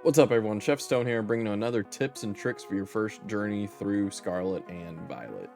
What's up everyone, Chef Stone here, bringing you another tips and tricks for your first journey through Scarlet and Violet.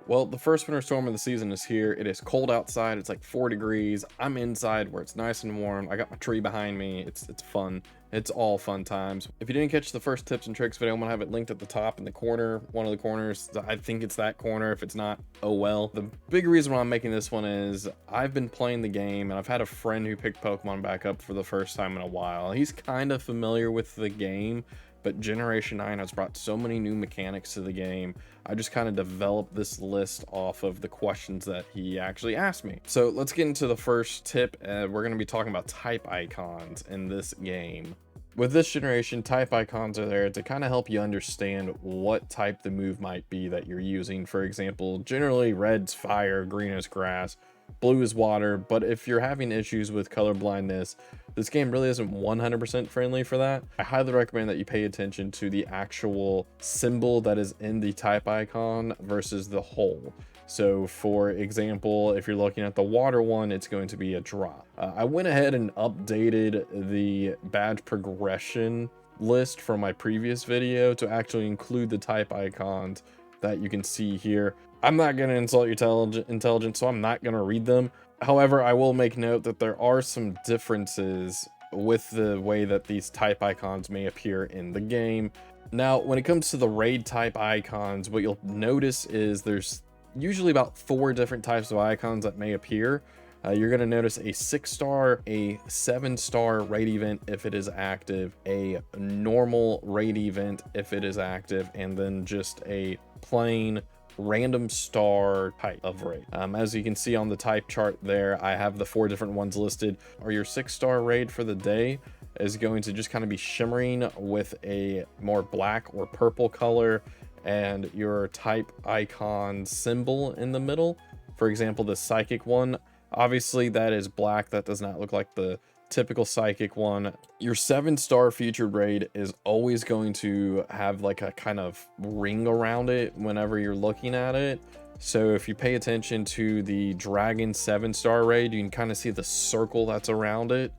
Well, the first winter storm of the season is here. It is cold outside, it's like 4 degrees. I'm inside where it's nice and warm. I got my tree behind me. It's fun. It's all fun times. If you didn't catch the first tips and tricks video, I'm gonna have it linked at the top in the corner, one of the corners. I think it's that corner. If it's not, oh well. The big reason why I'm making this one is I've been playing the game and I've had a friend who picked Pokemon back up for the first time in a while. He's kind of familiar with the game, but Generation 9 has brought so many new mechanics to the game. I just kind of developed this list off of the questions that he actually asked me. So let's get into the first tip. We're going to be talking about type icons in this game. With this generation, type icons are there to kind of help you understand what type the move might be that you're using. For example, generally red's fire, green is grass, blue is water, but if you're having issues with color blindness, this game really isn't 100% friendly for that. I highly recommend that you pay attention to the actual symbol that is in the type icon versus the hole. So for example, if you're looking at the water one, it's going to be a drop. I went ahead and updated the badge progression list from my previous video to actually include the type icons that you can see here. I'm not going to insult your intelligence, so I'm not going to read them. However, I will make note that there are some differences with the way that these type icons may appear in the game. Now, when it comes to the raid type icons, what you'll notice is there's usually about 4 different types of icons that may appear. You're going to notice a 6-star, a 7-star raid event if it is active, a normal raid event if it is active, and then just a plain random star type of raid. As you can see on the type chart there, I have the 4 different ones listed. Or your 6-star raid for the day is going to just kind of be shimmering with a more black or purple color, and your type icon symbol in the middle. For example, the psychic one, obviously that is black. That does not look like the typical psychic one. Your 7-star featured raid is always going to have like a kind of ring around it whenever you're looking at it. So if you pay attention to the dragon 7-star raid, you can kind of see the circle that's around it,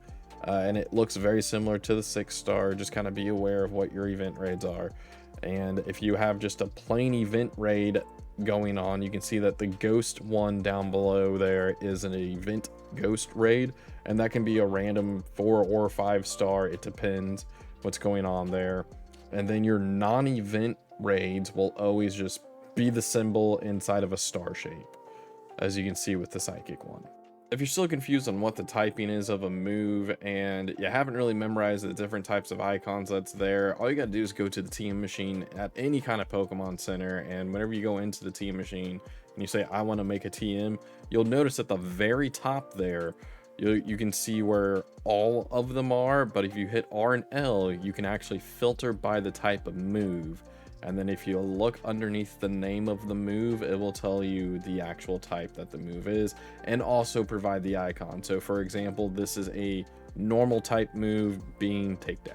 and it looks very similar to the 6-star. Just kind of be aware of what your event raids are. And if you have just a plain event raid going on, you can see that the ghost one down below there is an event ghost raid, and that can be a random 4 or 5-star. It depends what's going on there. And then your non-event raids will always just be the symbol inside of a star shape, as you can see with the psychic one. If you're still confused on what the typing is of a move and you haven't really memorized the different types of icons that's there, all you gotta do is go to the TM machine at any kind of Pokemon Center, and whenever you go into the TM machine and you say, I want to make a TM, you'll notice at the very top there, you can see where all of them are, but if you hit R and L, you can actually filter by the type of move. And then if you look underneath the name of the move, it will tell you the actual type that the move is, and also provide the icon. So for example, this is a normal type move being takedown.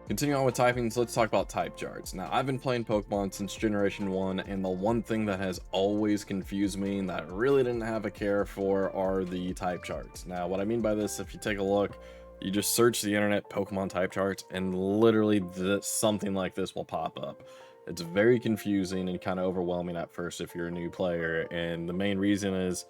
Continuing on with typings, let's talk about type charts. Now, I've been playing Pokemon since Generation 1, and the one thing that has always confused me and that I really didn't have a care for are the type charts. Now, what I mean by this, if you take a look, you just search the internet Pokemon type charts, and literally something like this will pop up. It's very confusing and kind of overwhelming at first if you're a new player, and the main reason is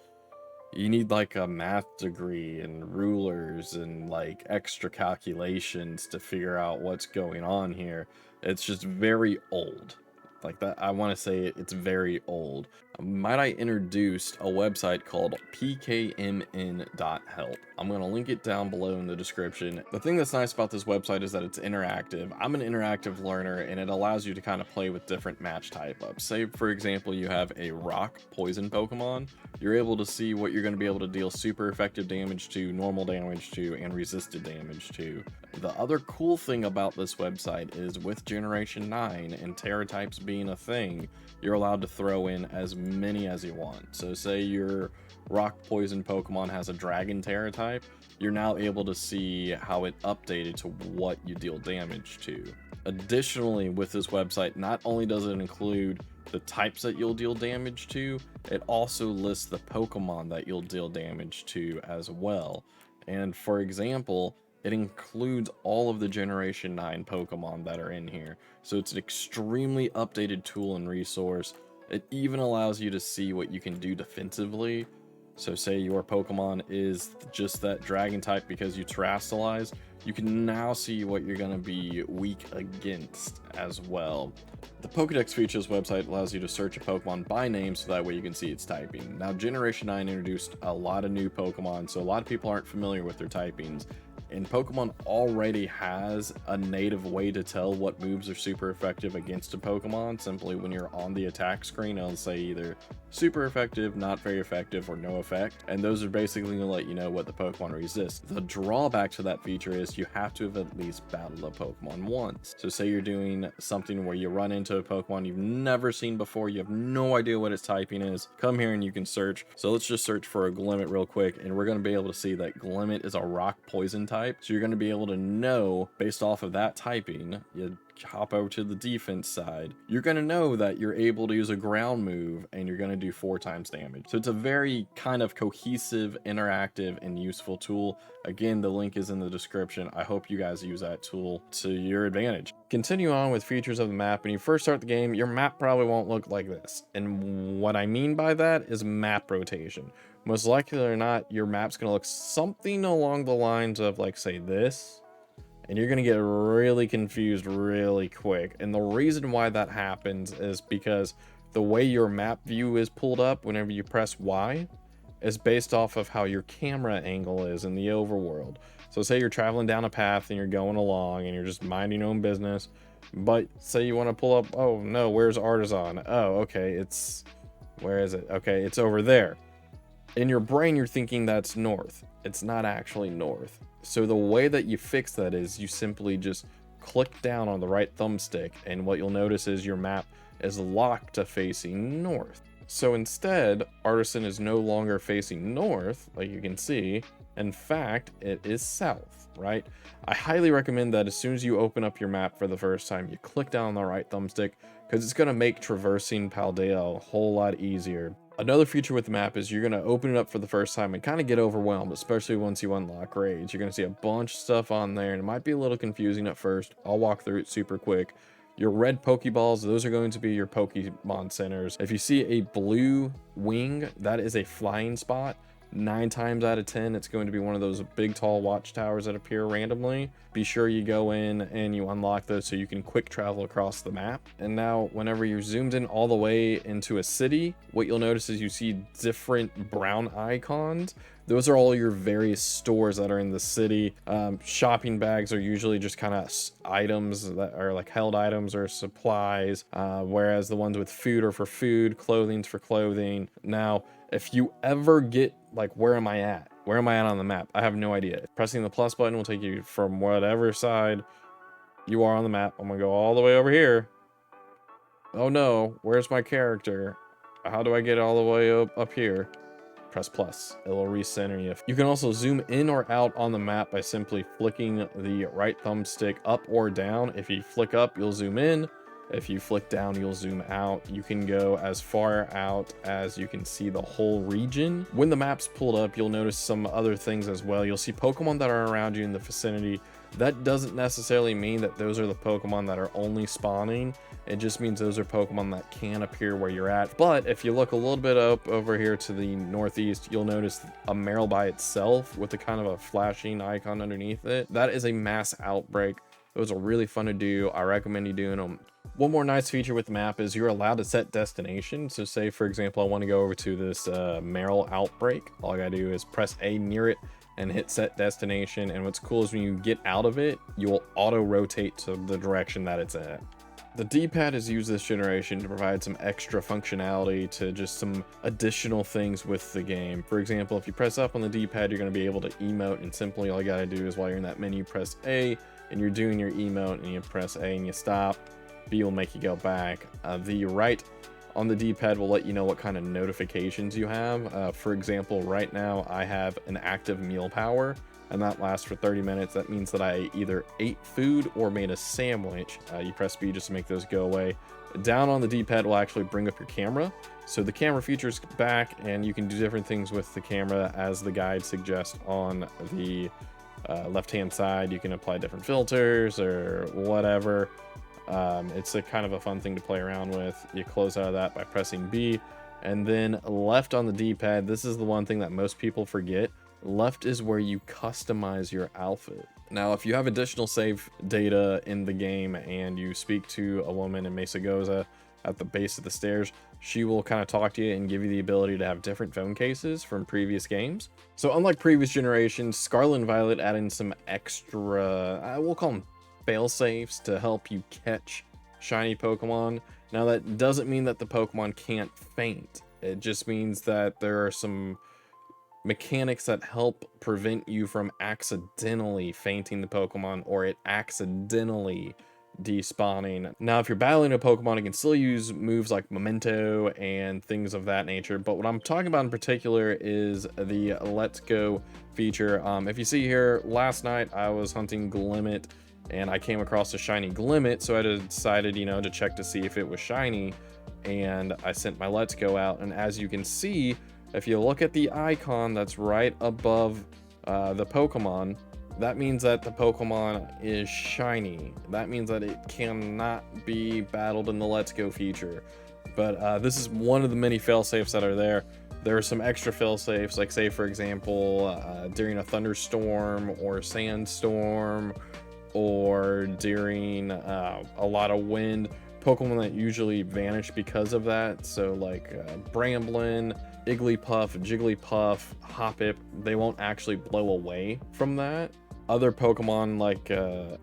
you need like a math degree and rulers and like extra calculations to figure out what's going on here. It's just very old. Like that, I want to say it's very old. Might I introduced a website called pkmn.help. I'm going to link it down below in the description. The thing that's nice about this website is that it's interactive. I'm an interactive learner, and it allows you to kind of play with different match type ups. Say for example, you have a rock poison Pokemon. You're able to see what you're going to be able to deal super effective damage to, normal damage to, and resisted damage to. The other cool thing about this website is with Generation 9 and Terra types being a thing, you're allowed to throw in as many as you want. So say your rock poison Pokemon has a dragon Terra type, you're now able to see how it updated to what you deal damage to. Additionally, with this website, not only does it include the types that you'll deal damage to, it also lists the Pokemon that you'll deal damage to as well. And for example, it includes all of the Generation 9 Pokemon that are in here. So it's an extremely updated tool and resource. It even allows you to see what you can do defensively. So say your Pokemon is just that dragon type because you terastallize, you can now see what you're going to be weak against as well. The Pokedex Features website allows you to search a Pokemon by name so that way you can see its typing. Now, Generation 9 introduced a lot of new Pokemon, so a lot of people aren't familiar with their typings. And Pokemon already has a native way to tell what moves are super effective against a Pokemon. Simply when you're on the attack screen, it'll say either super effective, not very effective, or no effect. And those are basically going to let you know what the Pokemon resists. The drawback to that feature is you have to have at least battled a Pokemon once. So say you're doing something where you run into a Pokemon you've never seen before, you have no idea what its typing is, come here and you can search. So let's just search for a Glimmet real quick, and we're going to be able to see that Glimmet is a rock poison type. So you're going to be able to know based off of that typing, you hop over to the defense side, you're going to know that you're able to use a ground move and you're going to do 4 times damage. So it's a very kind of cohesive, interactive, and useful tool. Again, the link is in the description. I hope you guys use that tool to your advantage. Continue on with features of the map. When you first start the game, your map probably won't look like this. And what I mean by that is map rotation. Most likely or not, your map's going to look something along the lines of, like, say this, and you're going to get really confused really quick. And the reason why that happens is because the way your map view is pulled up whenever you press Y is based off of how your camera angle is in the overworld. So say you're traveling down a path and you're going along and you're just minding your own business, but say you want to pull up, oh no, where's Artisan? Oh, okay, where is it? Okay, it's over there. In your brain, you're thinking that's north. It's not actually north. So the way that you fix that is you simply just click down on the right thumbstick, and what you'll notice is your map is locked to facing north. So instead, Artisan is no longer facing north, like you can see. In fact, it is south, right? I highly recommend that as soon as you open up your map for the first time, you click down on the right thumbstick, because it's going to make traversing Paldea a whole lot easier. Another feature with the map is you're going to open it up for the first time and kind of get overwhelmed, especially once you unlock raids. You're going to see a bunch of stuff on there, and it might be a little confusing at first. I'll walk through it super quick. Your red Pokeballs, those are going to be your Pokemon centers. If you see a blue wing, that is a flying spot. 9 times out of 10, it's going to be one of those big tall watchtowers that appear randomly. Be sure you go in and you unlock those so you can quick travel across the map. And now whenever you're zoomed in all the way into a city, what you'll notice is you see different brown icons. Those are all your various stores that are in the city. Shopping bags are usually just kind of items that are like held items or supplies, whereas the ones with food are for food, clothing's for clothing. Now, if you ever get like, where am I at? Where am I at on the map? I have no idea. Pressing the plus button will take you from whatever side you are on the map. I'm gonna go all the way over here. Oh no, where's my character? How do I get all the way up here? Press plus, it'll recenter you. You can also zoom in or out on the map by simply flicking the right thumbstick up or down. If you flick up, you'll zoom in. If you flick down, you'll zoom out. You can go as far out as you can see the whole region. When the map's pulled up, you'll notice some other things as well. You'll see Pokemon that are around you in the vicinity. That doesn't necessarily mean that those are the Pokemon that are only spawning. It just means those are Pokemon that can appear where you're at. But if you look a little bit up over here to the northeast, you'll notice a Marill by itself with a kind of a flashing icon underneath it. That is a mass outbreak. Those are really fun to do. I recommend you doing them. One more nice feature with the map is you're allowed to set destination. So say, for example, I want to go over to this Marill outbreak. All I gotta do is press A near it and hit set destination. And what's cool is when you get out of it, you will auto rotate to the direction that it's at. The D-pad is used this generation to provide some extra functionality to just some additional things with the game. For example, if you press up on the D-pad, you're going to be able to emote, and simply all you got to do is while you're in that menu, press A, and you're doing your emote, and you press A and you stop. B will make you go back. The right on the D-pad will let you know what kind of notifications you have. For example, right now I have an active meal power, and that lasts for 30 minutes. That means that I either ate food or made a sandwich. You press B just to make those go away. Down on the D-pad will actually bring up your camera. So the camera feature's back, and you can do different things with the camera as the guide suggests on the left-hand side. You can apply different filters or whatever. It's a kind of a fun thing to play around with. You close out of that by pressing B, and then left on the D-pad. This is the one thing that most people forget. Left is where you customize your outfit. Now, if you have additional save data in the game and you speak to a woman in Mesa Goza at the base of the stairs, she will kind of talk to you and give you the ability to have different phone cases from previous games. So unlike previous generations, Scarlet and Violet add in some extra, we'll call them fail-safes to help you catch shiny Pokemon. Now, that doesn't mean that the Pokemon can't faint. It just means that there are some mechanics that help prevent you from accidentally fainting the Pokemon or it accidentally despawning. Now, if you're battling a Pokemon, you can still use moves like Memento and things of that nature, but what I'm talking about in particular is the Let's Go feature. If you see here, last night I was hunting Glimmet and I came across a shiny Glimmet, so I decided, you know, to check to see if it was shiny, and I sent my Let's Go out, and as you can see, if you look at the icon that's right above the Pokemon, that means that the Pokemon is shiny. That means that it cannot be battled in the Let's Go feature. But this is one of the many fail-safes that are there. There are some extra fail-safes, like say for example, during a thunderstorm or a sandstorm, or during a lot of wind, Pokemon that usually vanish because of that. So like Bramblin, Igglypuff, Jigglypuff, Hoppip, they won't actually blow away from that. Other Pokemon like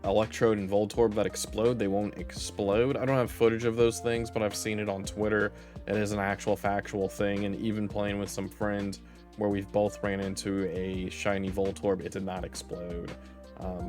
Electrode and Voltorb that explode, they won't explode. I don't have footage of those things, but I've seen it on Twitter. It is an actual factual thing, and even playing with some friends where we've both ran into a shiny Voltorb, it did not explode.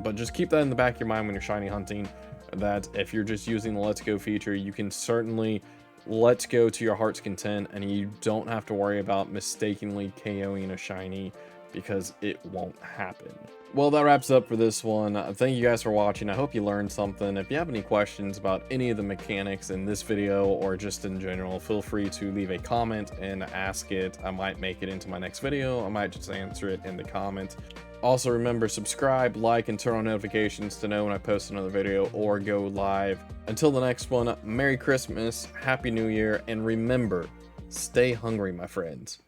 But just keep that in the back of your mind when you're shiny hunting, that if you're just using the Let's Go feature, you can certainly Let's Go to your heart's content, and you don't have to worry about mistakenly KOing a shiny, because it won't happen. Well, that wraps up for this one. Thank you guys for watching. I hope you learned something. If you have any questions about any of the mechanics in this video or just in general, feel free to leave a comment and ask it. I might make it into my next video. I might just answer it in the comments. Also, remember, subscribe, like, and turn on notifications to know when I post another video or go live. Until the next one, Merry Christmas, Happy New Year, and remember, stay hungry, my friends.